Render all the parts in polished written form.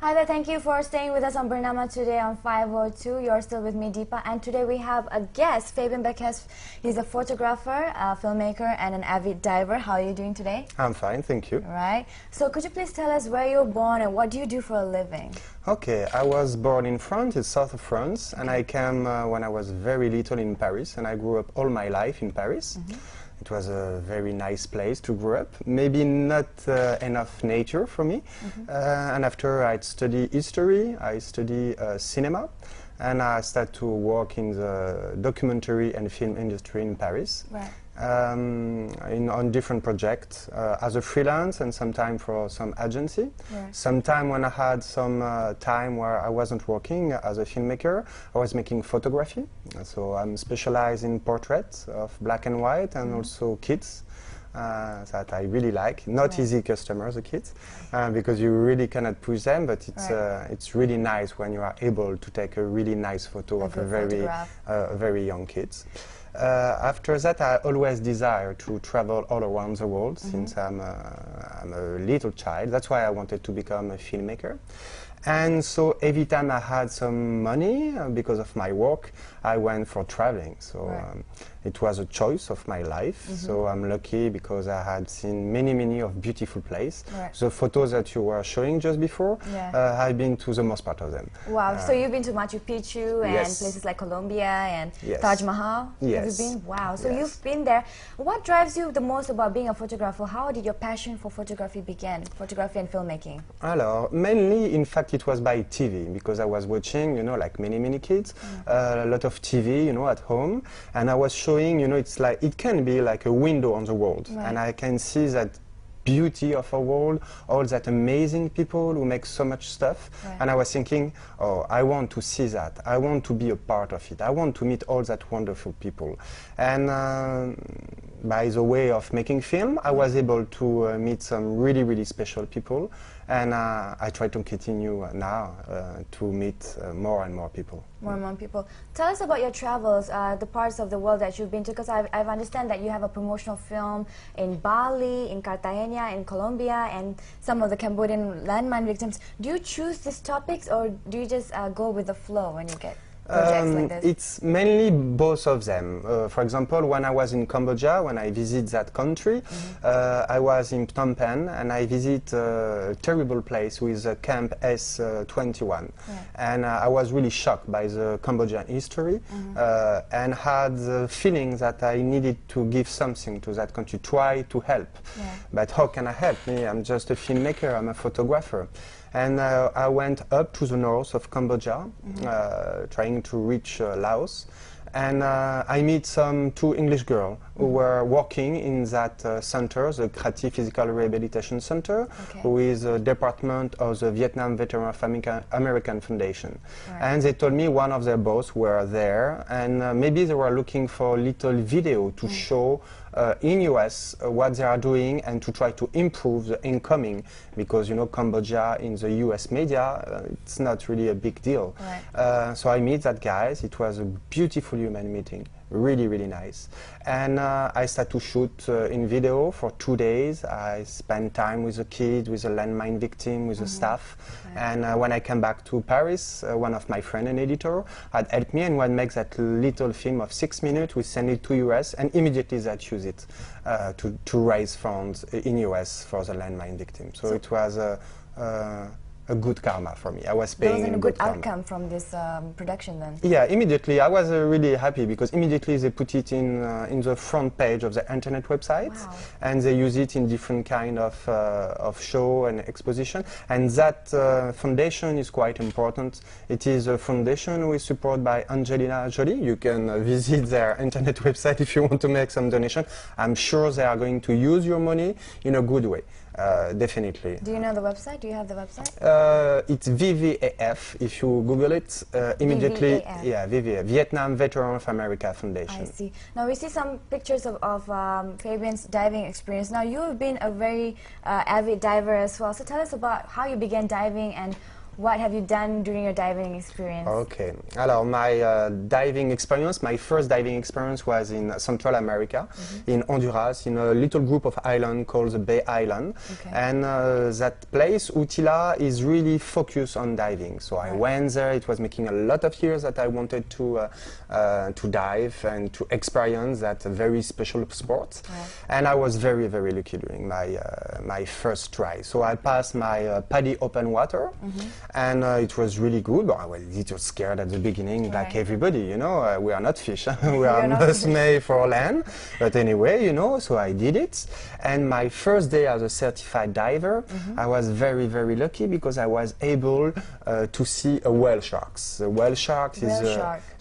Hi there, thank you for staying with us on Bernama today on 502. You're still with me, Deepa, and today we have a guest, Fabien Berquez. He's a photographer, a filmmaker, and an avid diver. How are you doing today? I'm fine, thank you. All right. So could you please tell us where you were born and what do you do for a living? Okay, I was born in France, in south of France, and I came when I was very little in Paris, and I grew up all my life in Paris. It was a very nice place to grow up, maybe not enough nature for me. And after I studied history, I studied cinema, and I started to work in the documentary and film industry in Paris. Right. On different projects as a freelance and sometime for some agency. Right. Sometime when I had some time where I wasn't working as a filmmaker, I was making photography. So I'm specialized in portraits of black and white and also kids. That I really like. Not easy customers, the kids, because you really cannot push them, but it's really nice when you are able to take a really nice photo of a very young kids. After that, I always desire to travel all around the world since I'm a little child. That's why I wanted to become a filmmaker. And so every time I had some money because of my work, I went for traveling. So it was a choice of my life. So I'm lucky because I had seen many of beautiful places. The photos that you were showing just before, I've been to the most part of them. Wow, so you've been to Machu Picchu and places like Colombia and Taj Mahal? Yes. Have you been? Wow, so you've been there. What drives you the most about being a photographer? How did your passion for photography begin, photography and filmmaking? Alors, mainly, in fact, it was by TV, because I was watching, you know, like many kids, a lot of TV, you know, at home, and I was showing, you know, it's like, it can be like a window on the world, and I can see that beauty of our world, all that amazing people who make so much stuff, and I was thinking, oh, I want to see that, I want to be a part of it, I want to meet all that wonderful people. And by the way of making film, I was able to meet some really special people, and I try to continue now to meet more and more people. More and more people. Tell us about your travels, the parts of the world that you've been to, because I've understand that you have a promotional film in Bali, in Cartagena, in Colombia, and some of the Cambodian landmine victims. Do you choose these topics, or do you just go with the flow when you get projects like this? It's mainly both of them. For example, when I was in Cambodia, when I visit that country, I was in Phnom Penh and I visit a terrible place with Camp S21. And I was really shocked by the Cambodian history and had the feeling that I needed to give something to that country, try to help. But how can I help? I'm just a filmmaker, I'm a photographer. And I went up to the north of Cambodia, trying to reach Laos. And I meet two English girls who were working in that center, the Creative Physical Rehabilitation Center, who is a department of the Vietnam Veteran of American Foundation. And they told me one of their boss were there, and maybe they were looking for a little video to show in US what they are doing and to try to improve the incoming, because you know Cambodia in the US media it's not really a big deal. So I meet that guys. It was a beautiful human meeting, really nice, and I started to shoot in video for 2 days. I spent time with the kids, with the landmine victim, with the staff, and when I came back to Paris, one of my friends, an editor, had helped me and one makes that little film of 6 minutes. We send it to US and immediately that use it to raise funds in US for the landmine victim. So it was a good karma for me. I was paying a good good karma. outcome from this production then? Yeah, immediately. I was really happy because immediately they put it in the front page of the internet website, and they use it in different kind of show and exposition. And that foundation is quite important. It is a foundation who is supported by Angelina Jolie. You can visit their internet website if you want to make some donation. I'm sure they are going to use your money in a good way. Definitely. Do you know the website? Do you have the website? It's VVAF. If you Google it, immediately, VVAF. yeah, VVAF, Vietnam Veteran of America Foundation. I see. Now we see some pictures of Fabien's diving experience. Now you have been a very avid diver as well. So tell us about how you began diving and what have you done during your diving experience? Okay. Alors, my diving experience, my first diving experience was in Central America, in Honduras, in a little group of islands called the Bay Island. Okay. And that place, Utila, is really focused on diving. So I went there. It was making a lot of years that I wanted to dive and to experience that very special sport. And I was very, very lucky during my first try. So I passed my PADI open water, and it was really good. But I was a little scared at the beginning, like everybody, you know. We are not fish, we are not made for land. But anyway, you know, so I did it. And my first day as a certified diver, I was very, very lucky because I was able to see a whale shark. The whale shark is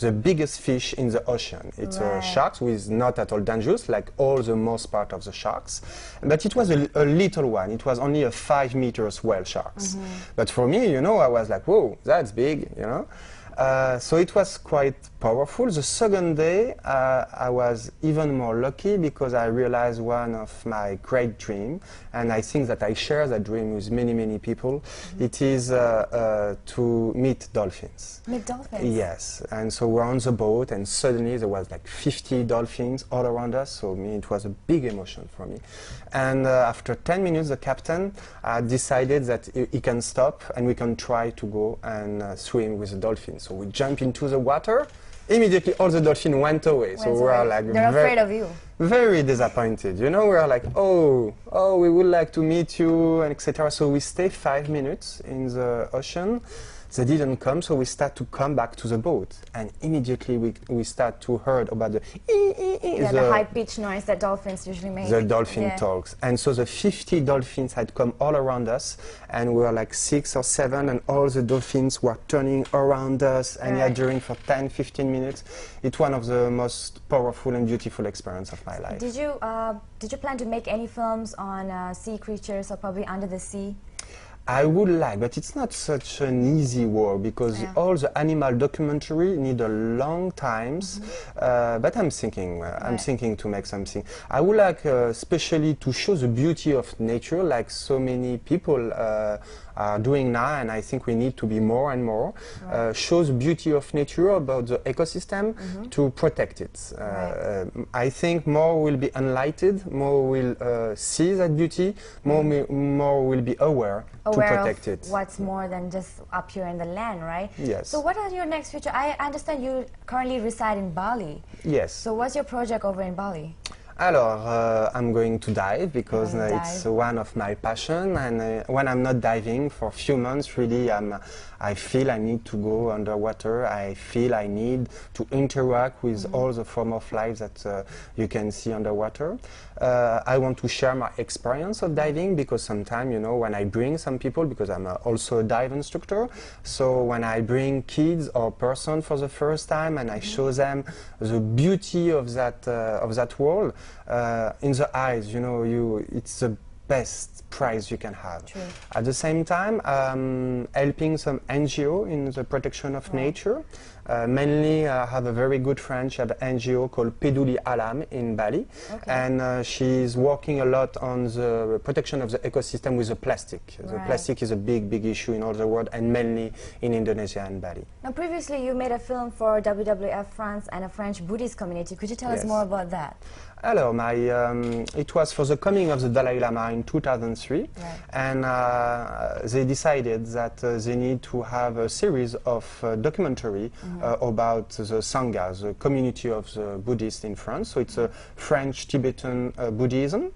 the biggest fish in the ocean. It's a shark who is not at all dangerous, like all the most part of the sharks. But it was a little one. It was only a 5 meters whale shark. But for me, you know, I was like, whoa, that's big, you know. So it was quite powerful. The second day, I was even more lucky because I realized one of my great dreams, and I think that I share that dream with many, many people. It is to meet dolphins. Meet dolphins? Yes. And so we're on the boat, and suddenly there was like 50 dolphins all around us. So it was a big emotion for me. And after 10 minutes, the captain decided that he can stop, and we can try to go and swim with the dolphins. So we jump into the water. Immediately, all the dolphins went away. So we were like, they're afraid of you. Very disappointed. You know, we were like, oh, we would like to meet you, and etc. So we stayed 5 minutes in the ocean. They didn't come, so we start to come back to the boat, and immediately we start to hear about the the high-pitched noise that dolphins usually make. The dolphin talks, and so the 50 dolphins had come all around us, and we were like 6 or 7, and all the dolphins were turning around us, and during for 10-15 minutes. It's one of the most powerful and beautiful experience of my life. Did you plan to make any films on sea creatures or probably under the sea? I would like, but it's not such an easy work because all the animal documentary need a long times. But I'm thinking, to make something. I would like, especially to show the beauty of nature, like so many people are doing now, and I think we need to be more and more. Show the beauty of nature about the ecosystem to protect it. I think more will be enlightened, more will see that beauty, more will be aware to protect it. What's more than just up here in the land, right? Yes. So what are your next future? I understand you currently reside in Bali. Yes. So what's your project over in Bali? Alors, I'm going to dive because it's one of my passion, and when I'm not diving for a few months, really, I feel I need to go underwater. I feel I need to interact with all the form of life that you can see underwater. I want to share my experience of diving because sometimes, you know, when I bring some people, because I'm also a dive instructor, so when I bring kids or person for the first time and I show them the beauty of that world, in the eyes, you know, it's the best prize you can have. True. At the same time, helping some NGO in the protection of nature. Mainly, I have a very good friend. She has an NGO called Peduli Alam in Bali, and she's working a lot on the protection of the ecosystem with the plastic. The plastic is a big, big issue in all the world, and mainly in Indonesia and Bali. Now, previously, you made a film for WWF France and a French Buddhist community. Could you tell us more about that? Alors, it was for the coming of the Dalai Lama in 2003, and they decided that they need to have a series of documentary about the Sangha, the community of the Buddhists in France. So it's a French-Tibetan Buddhism,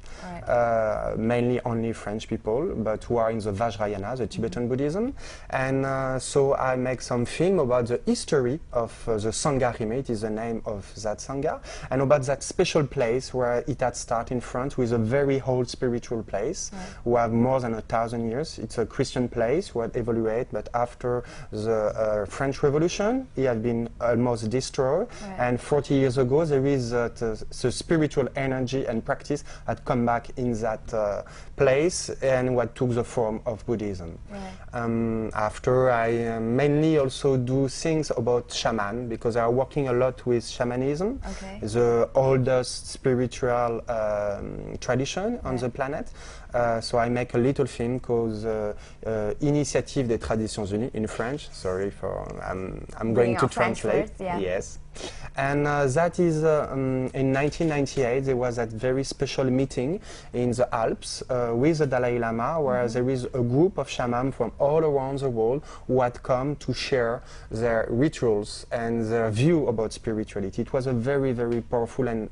mainly only French people, but who are in the Vajrayana, the Tibetan Buddhism. And so I make some film about the history of the Sangha Rime, it is the name of that Sangha, and about that special place where it had started in France, with a very old spiritual place, who have more than 1,000 years. It's a Christian place who had evaluated, but after the French Revolution, it had been almost destroyed. And 40 years ago, there is the spiritual energy and practice had come back in that place, and what took the form of Buddhism. After, I mainly also do things about shaman, because I are working a lot with shamanism, the oldest spiritual tradition on the planet, So I make a little film called Initiative des Traditions Unies in French. Sorry for I'm going to translate. Words, yeah. Yes. And that is in 1998 there was that very special meeting in the Alps with the Dalai Lama, where there is a group of shamans from all around the world who had come to share their rituals and their view about spirituality. It was a very, very powerful and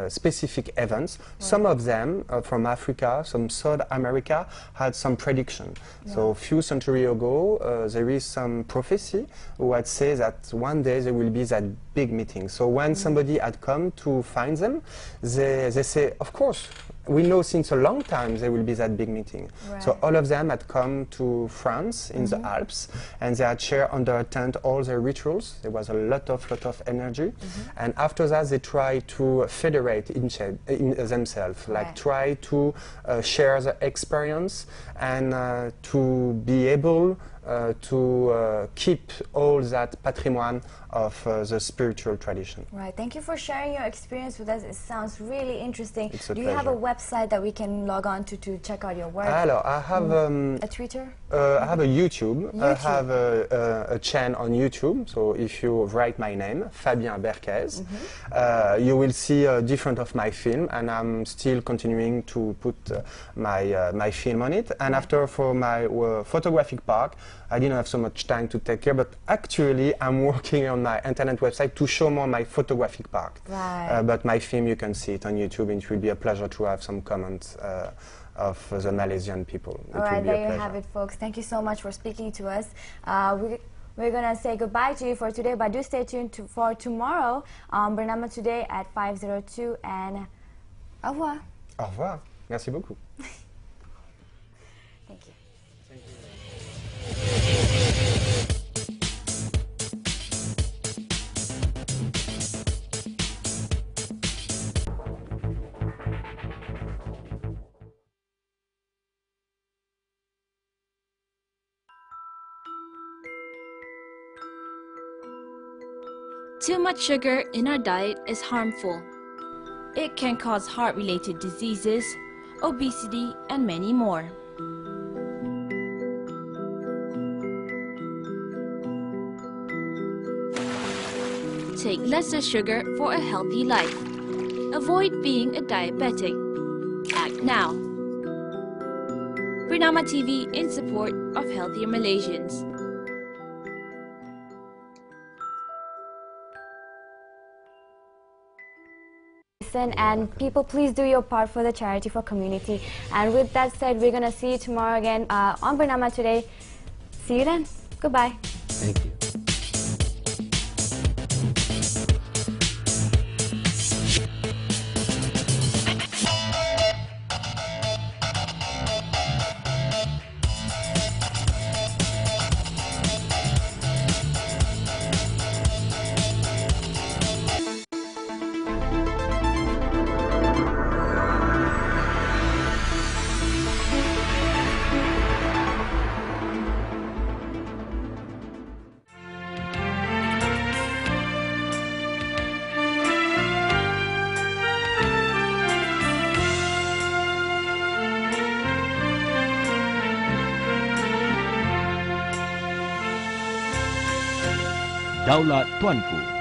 specific events. Right. Some of them from Africa, some South America, had some prediction. Yeah. So a few centuries ago, there is some prophecy who had said that one day there will be that big meeting. So when somebody had come to find them, they say, of course, we know since a long time there will be that big meeting. Right. So all of them had come to France in the Alps, and they had shared under a tent all their rituals. There was a lot of energy. And after that they tried to federate in themselves, like try to share the experience and to be able to keep all that patrimoine of the spiritual tradition. Right. Thank you for sharing your experience with us. It sounds really interesting. It's a Do you pleasure. have a website that we can log on to check out your work? Alors, I have a Twitter? I have a YouTube. I have a channel on YouTube. So if you write my name, Fabien Berquez, you will see different of my film, and I'm still continuing to put my film on it. And after, for my photographic part, I didn't have so much time to take care, but actually I'm working on my internet website to show more my photographic part. Right. But my film, you can see it on YouTube, and it will be a pleasure to have some comments of the Malaysian people. All right, there you have it, folks. Thank you so much for speaking to us. We're going to say goodbye to you for today, but do stay tuned for tomorrow on Bernama Today at 5:02, and au revoir. Au revoir. Merci beaucoup. Thank you. Thank you. Too much sugar in our diet is harmful. It can cause heart-related diseases, obesity, and many more. Take lesser sugar for a healthy life. Avoid being a diabetic. Act now. Bernama TV in support of healthier Malaysians. And people, please do your part for the charity for community. And with that said, we're gonna see you tomorrow again on Bernama Today. See you then. Goodbye. Thank you. Daulat Tuanku.